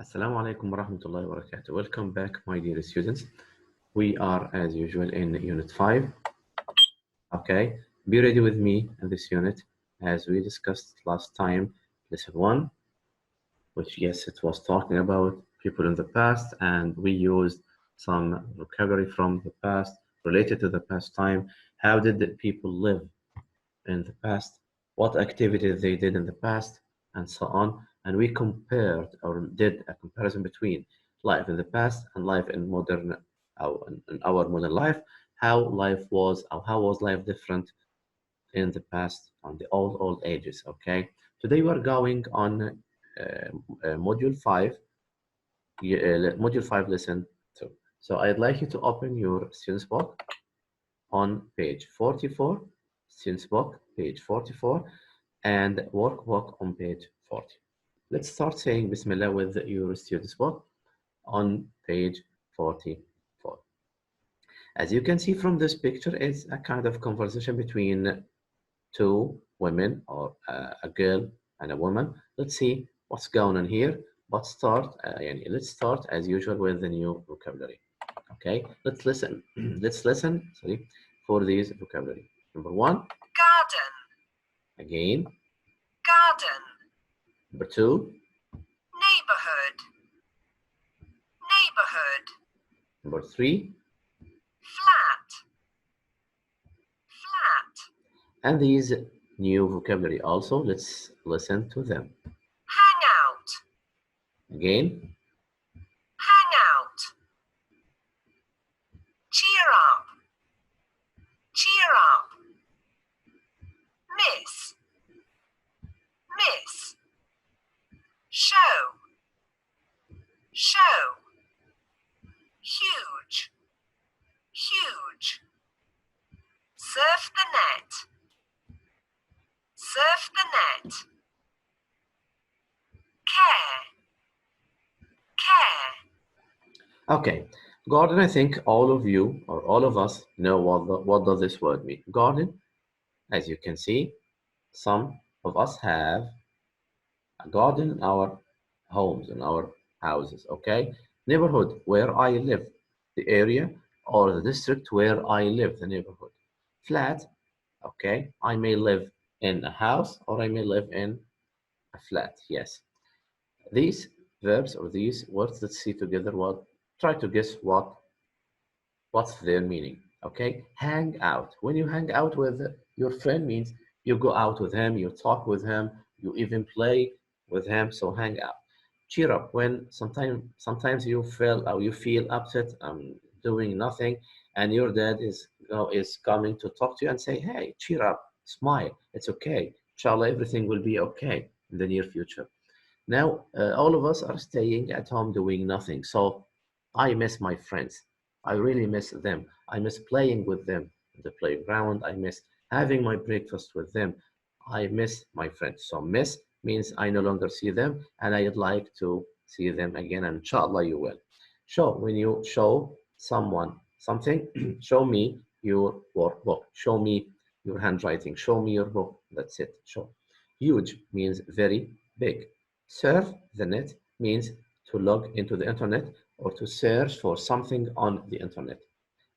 Assalamu alaikum wa rahmatullahi wa barakatuh. Welcome back, my dear students. We are, as usual, in Unit 5. Okay, be ready with me in this unit as we discussed last time, Lesson 1, which, yes, it was talking about people in the past, and we used some vocabulary from the past related to the past time. How did the people live in the past? What activities they did in the past, and so on. And we compared or did a comparison between life in the past and life in modern, in our modern life. How life was, or how was life different in the past on the old ages. Okay. Today we're going on module 5, module 5, lesson 2. So I'd like you to open your student's book on page 44, student's book, page 44, and workbook on page 40. Let's start saying Bismillah with your student's book on page 44. As you can see from this picture, it's a kind of conversation between two women, or a girl and a woman. Let's see what's going on here. But let's start as usual with the new vocabulary. Okay, let's listen. Let's listen. Sorry, for these vocabulary. Number 1, garden, again. garden, Number 2, neighborhood, neighborhood, number 3, flat, flat, and these new vocabulary also. Let's listen to them. hang out, Again, hang out, cheer up, cheer up, miss, miss, show, show, huge, huge, surf the net, surf the net, care, care, okay. Garden, I think all of you or all of us know what does this word mean. Garden, as you can see, some of us have a garden in our homes, in our houses, okay? Neighborhood, where I live, the area or the district where I live, the neighborhood. Flat, okay? I may live in a house or I may live in a flat, yes. These verbs or these words, let's see together try to guess what's their meaning, okay? Hang out. When you hang out with your friend means you go out with him, you talk with him, you even play with him, so hang out. Cheer up, when sometimes you feel upset, doing nothing, and your dad is coming to talk to you and say, hey, cheer up, smile, it's okay. Inshallah, everything will be okay in the near future. Now, all of us are staying at home doing nothing. So I miss my friends. I really miss them. I miss playing with them in the playground. I miss having my breakfast with them. I miss my friends. So miss means I no longer see them and I'd like to see them again. And inshallah, you will. Show, when you show someone something, show me your workbook. Show me your handwriting. Show me your book. That's it. Show. Huge means very big. Surf the net means to log into the internet or to search for something on the internet.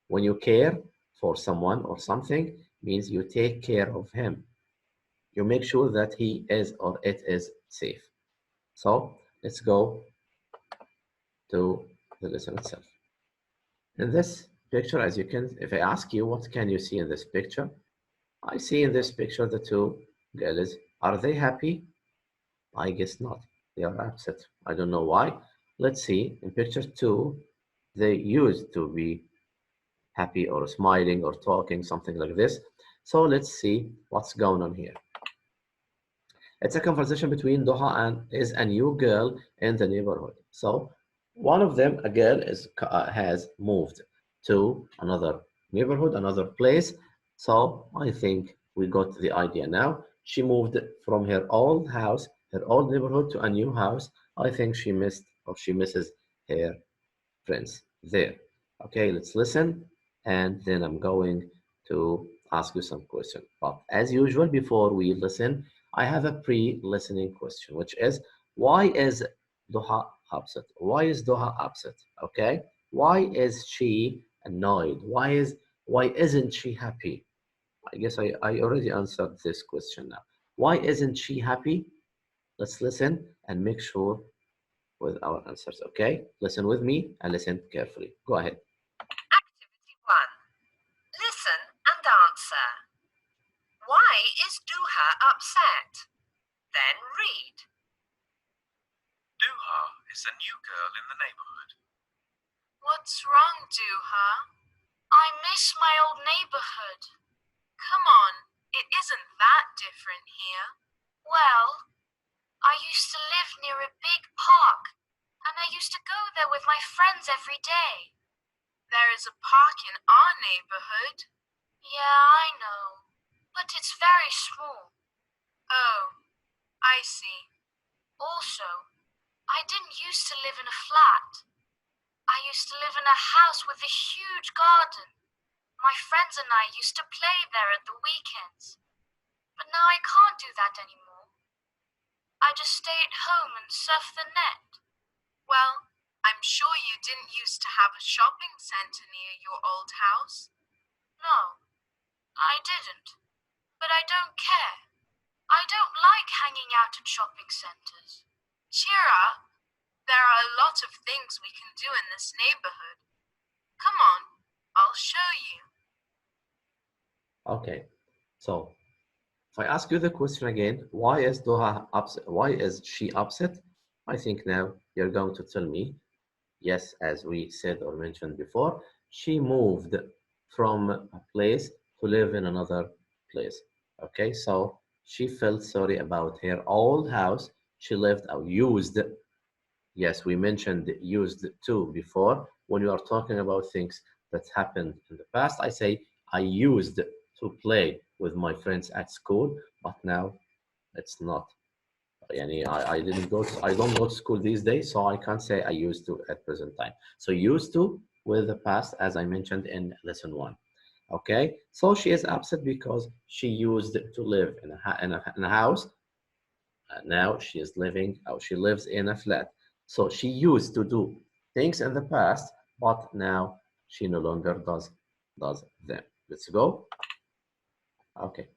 When you care for someone or something, means you take care of him. You make sure that he is or it is safe. So let's go to the lesson itself. In this picture, as you can, if I ask you, what can you see in this picture? I see in this picture the two girls. Are they happy? I guess not. They are upset. I don't know why. Let's see. In picture 2, they used to be happy or smiling or talking, something like this. So let's see what's going on here. It's a conversation between Doha and is a new girl in the neighborhood. So one of them, a girl, has moved to another neighborhood, another place. So I think we got the idea now. She moved from her old house, her old neighborhood, to a new house. I think she missed or she misses her friends there. Okay, let's listen, and then I'm going to ask you some questions. But as usual, before we listen, I have a pre-listening question, which is, why is Doha upset? Why is Doha upset? Okay. Why is she annoyed? Why isn't she happy? I guess I already answered this question now. Why isn't she happy? Let's listen and make sure with our answers. Okay. Listen with me and listen carefully. Go ahead. Activity 1. Listen and answer. Why is Duha upset? Then read. Duha is a new girl in the neighborhood. What's wrong, Duha? I miss my old neighborhood. Come on, it isn't that different here. Well, I used to live near a big park, and I used to go there with my friends every day. There is a park in our neighborhood. Yeah, I know, but it's very small. Oh, I see. Also, I didn't used to live in a flat. I used to live in a house with a huge garden. My friends and I used to play there at the weekends. But now I can't do that anymore. I just stay at home and surf the net. Well, I'm sure you didn't used to have a shopping center near your old house. No, I didn't. But I don't care. I don't like hanging out at shopping centers. Cheer up. There are a lot of things we can do in this neighborhood. Come on, I'll show you. Okay. So if I ask you the question again, why is Doha upset? Why is she upset? I think now you're going to tell me, yes, as we said or mentioned before, she moved from a place to live in another place. Okay, so she felt sorry about her old house she lived or used. Yes, we mentioned used to before. When you are talking about things that happened in the past, I say I used to play with my friends at school, but now it's not. I don't go to school these days, so I can't say I used to at present time. So used to with the past, as I mentioned in lesson 1. Okay, so she is upset because she used to live in a house. Now she is living, or she lives in a flat. So she used to do things in the past, but now she no longer does them. Let's go. Okay.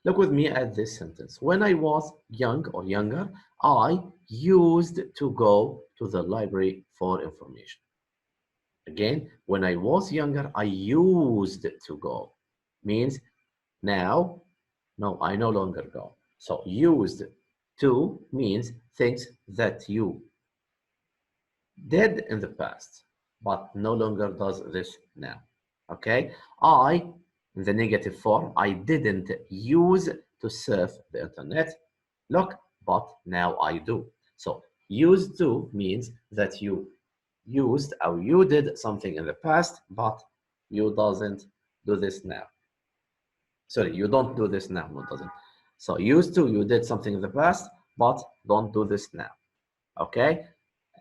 Look with me at this sentence. When I was young or younger, I used to go to the library for information. Again, when I was younger, I used to go. Means now, no, I no longer go. So used to means things that you did in the past, but no longer does this now. Okay? In the negative form, I didn't use to surf the internet. Look, but now I do. So used to means that you used or you did something in the past, but you doesn't do this now. Sorry, you don't do this now, no doesn't. So used to, you did something in the past, but don't do this now. Okay?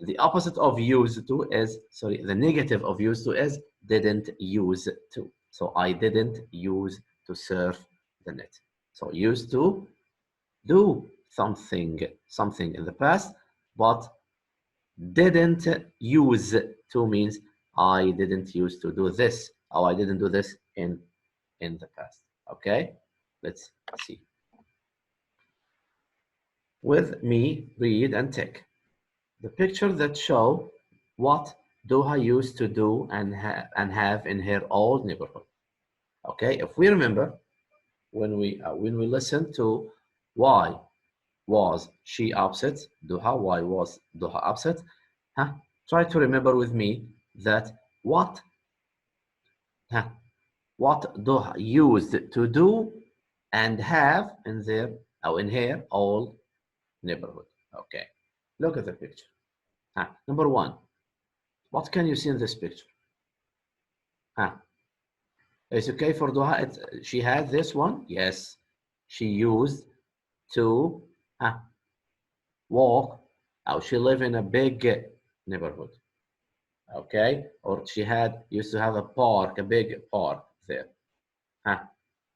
The opposite of used to is, sorry, the negative of used to is didn't use to. So I didn't use to surf the net. So used to do something in the past, but didn't use to means I didn't use to do this, or I didn't do this in the past. Okay, let's see. With me, read and tick. The picture that show what Doha used to do and have in her old neighborhood. Okay, if we remember when we listen to why was she upset, Doha, why was Doha upset? Huh? Try to remember with me that huh, what Doha used to do and have in her old neighborhood. Okay, look at the picture. Number 1, what can you see in this picture? It's okay for Doha. She had this one. Yes, she used to walk. Or she live in a big neighborhood. Okay, or she used to have a big park there.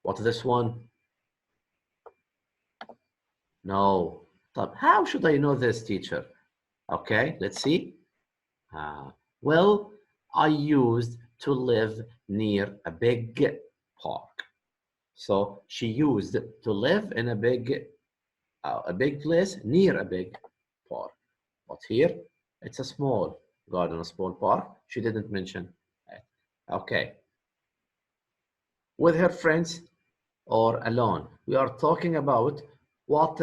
What's this one? No. How should I know this, teacher? Okay, let's see. Well, I used to live near a big park. So she used to live in a big place near a big park. But here, it's a small garden, a small park. She didn't mention it. Okay. With her friends or alone. We are talking about what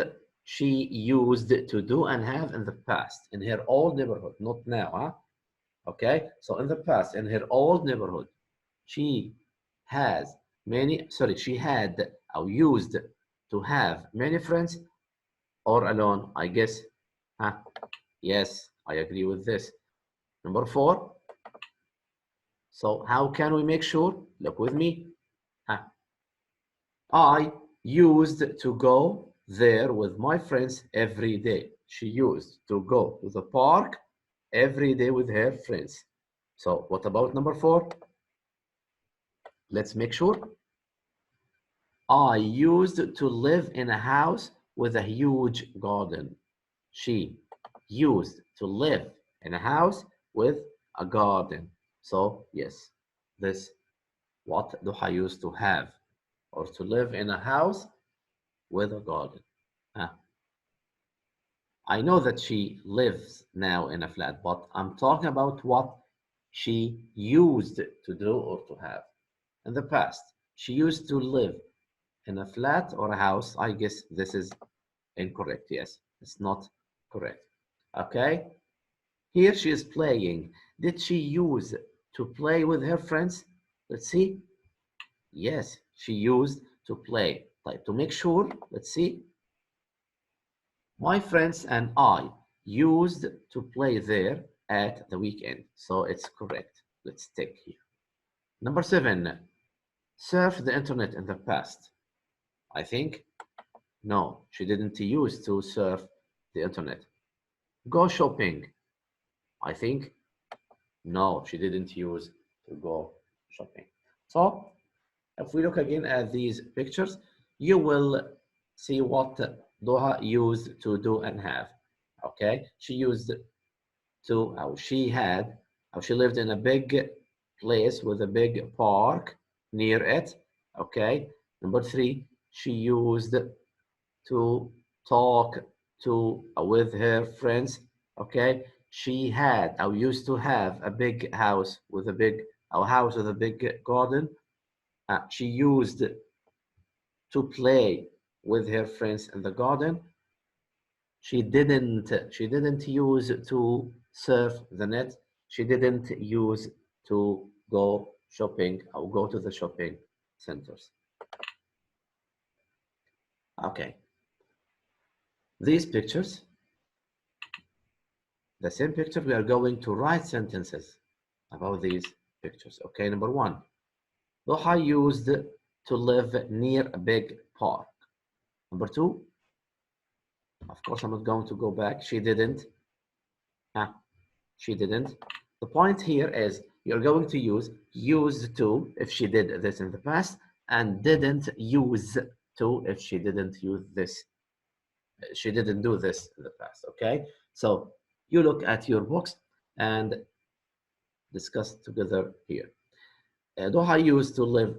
she used to do and have in the past, in her old neighborhood, not now, huh? Okay, so in the past, in her old neighborhood, she she had or used to have many friends or alone, I guess. Huh? Yes, I agree with this. Number 4. So how can we make sure? Look with me. Huh? I used to go there with my friends every day. She used to go to the park every day with her friends. So what about number 4? Let's make sure. I used to live in a house with a huge garden. She used to live in a house with a garden. So yes, this what Duha used to have or to live in a house with a garden. Huh. I know that she lives now in a flat, but I'm talking about what she used to do or to have in the past. She used to live in a flat or a house. I guess this is incorrect. Yes, it's not correct. Okay, here she is playing. Did she use to play with her friends? Let's see. Yes, she used to play. Like to make sure, let's see. My friends and I used to play there at the weekend, so it's correct. Let's take here. Number 7, surf the internet in the past. I think no, she didn't use to surf the internet. Go shopping. I think no, she didn't use to go shopping. So if we look again at these pictures, you will see what Doha used to do and have. Okay, she used to how she had how she lived in a big place with a big park near it. Okay, number 3, she used to talk to with her friends. Okay, she had or used to have a big house with a big garden. She used to play with her friends in the garden. She didn't use to surf the net. She didn't use to go shopping or go to the shopping centers. Okay. These pictures, the same picture, we are going to write sentences about these pictures. Okay, number 1. Doha used to live near a big park. Number 2, of course, I'm not going to go back. She didn't. She didn't. The point here is you're going to use used to if she did this in the past, and didn't use to if she didn't use this. She didn't do this in the past. Okay. So you look at your books and discuss together here. Doha used to live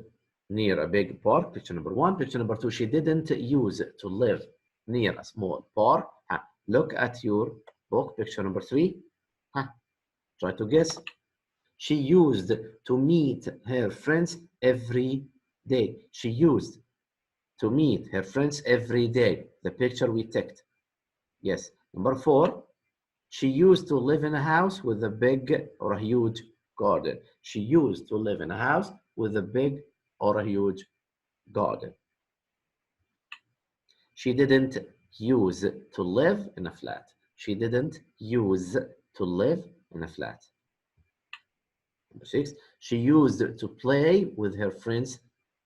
near a big park. Picture number 1. Picture number 2. She didn't use to live near a small park. Look at your book. Picture number 3. Try to guess. She used to meet her friends every day. She used to meet her friends every day. The picture we ticked. Yes. Number 4. She used to live in a house with a big or a huge garden. She used to live in a house with a big or a huge garden. She didn't use to live in a flat. She didn't use to live in a flat. Number 6, she used to play with her friends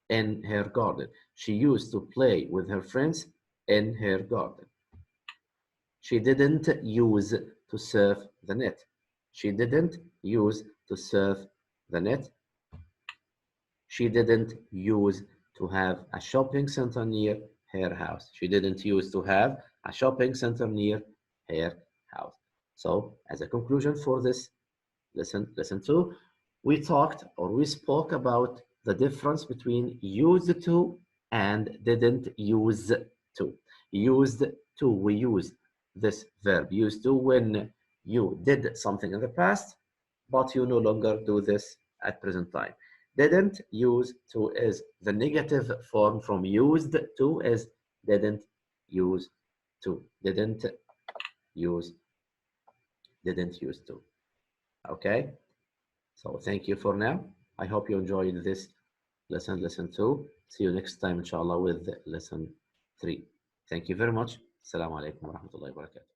in her garden. She used to play with her friends in her garden. She didn't use to surf the net. She didn't use to surf the net. She didn't use to have a shopping center near her house. She didn't use to have a shopping center near her house. So as a conclusion for this lesson 2, we talked or we spoke about the difference between used to and didn't use to. Used to, we use this verb used to when you did something in the past, but you no longer do this at present time. Didn't use to is the negative form from used to is didn't use to. Use didn't use to. Okay? So thank you for now. I hope you enjoyed this lesson 2. See you next time inshallah with lesson 3. Thank you very much. Assalamu alaikum wa rahmatullahi wa barakatuh.